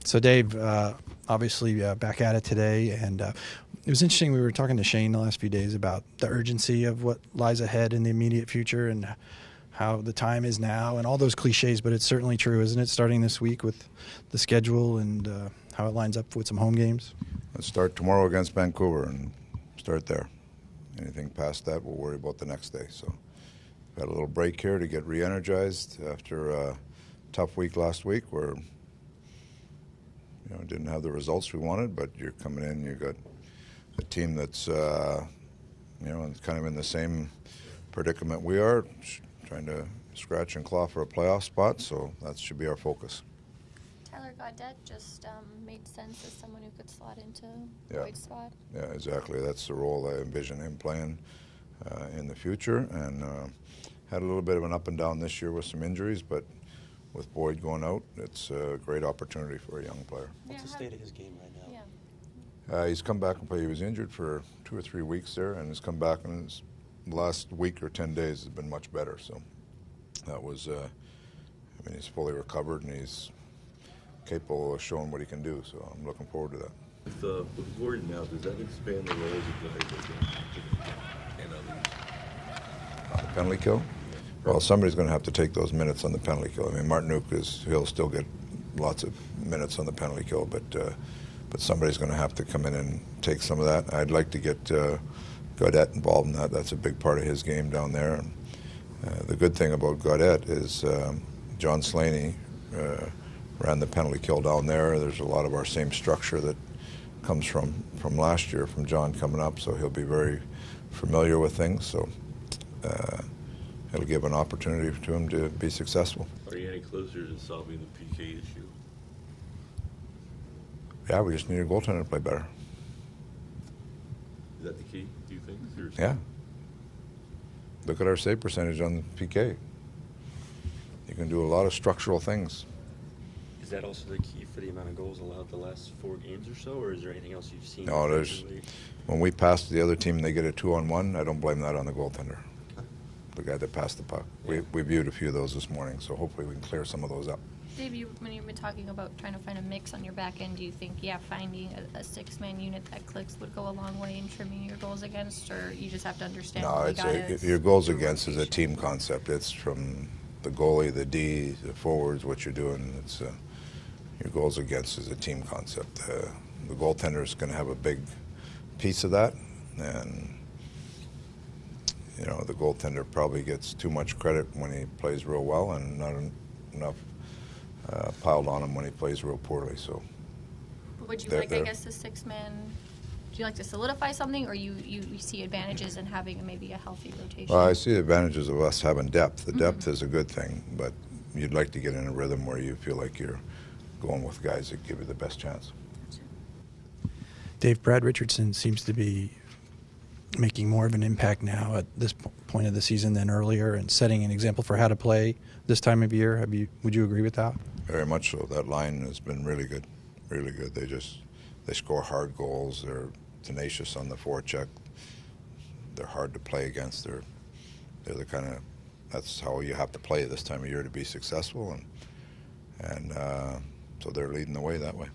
So, Dave, obviously back at it today, and it was interesting. We were talking to Shane the last few days about the urgency of what lies ahead in the immediate future and how the time is now and all those cliches, but it's certainly true, isn't it, starting this week with the schedule and how it lines up with some home games? Let's start tomorrow against Vancouver and start there. Anything past that, we'll worry about the next day. So, got a little break here to get re-energized after a tough week last week where didn't have the results we wanted, but you're coming in, you've got a team that's kind of in the same predicament we are, trying to scratch and claw for a playoff spot, so that should be our focus. Tyler Gaudette just made sense as someone who could slot into Boyd's spot. Yeah, exactly. That's the role I envision him playing in the future, and had a little bit of an up and down this year with some injuries, but with Boyd going out, it's a great opportunity for a young player. What's the state of his game right now? Yeah. He's come back and played. He was injured for 2 or 3 weeks there, and has come back, and his last week or 10 days has been much better. So that was, he's fully recovered, and he's capable of showing what he can do. So I'm looking forward to that. With Gordon now, does that expand the roles of guys and others? On the penalty kill? Well, somebody's going to have to take those minutes on the penalty kill. I mean, Martinuk he'll still get lots of minutes on the penalty kill, but somebody's going to have to come in and take some of that. I'd like to get Gaudette involved in that. That's a big part of his game down there. And, the good thing about Gaudette is John Slaney ran the penalty kill down there. There's a lot of our same structure that comes from last year, from John coming up, so he'll be very familiar with things. So it'll give an opportunity to him to be successful. Are you any closer to solving the PK issue? Yeah, we just need a goaltender to play better. Is that the key, do you think? Seriously? Yeah. Look at our save percentage on PK. You can do a lot of structural things. Is that also the key for the amount of goals allowed the last 4 games or so, or is there anything else you've seen? No, when we pass the other team and they get a 2-on-1, I don't blame that on the goaltender. The guy that passed the puck. We viewed a few of those this morning, so hopefully we can clear some of those up. Dave, when you've been talking about trying to find a mix on your back end, do you think, finding a six-man unit that clicks would go a long way in trimming your goals against, or you just have to understand your goals against is a team concept. It's from the goalie, the D, the forwards, what you're doing. It's your goals against is a team concept. The goaltender is going to have a big piece of that, and the goaltender probably gets too much credit when he plays real well and not enough piled on him when he plays real poorly. So, would you the 6-man? Do you like to solidify something, or you see advantages in having maybe a healthy rotation? Well, I see the advantages of us having depth. The depth is a good thing, but you'd like to get in a rhythm where you feel like you're going with guys that give you the best chance. Dave, Brad Richardson seems to be making more of an impact now at this point of the season than earlier, and setting an example for how to play this time of year. Would you agree with that? Very much so. That line has been really good, really good. They score hard goals. They're tenacious on the forecheck. They're hard to play against. They're the kind of, that's how you have to play this time of year to be successful, and so they're leading the way that way.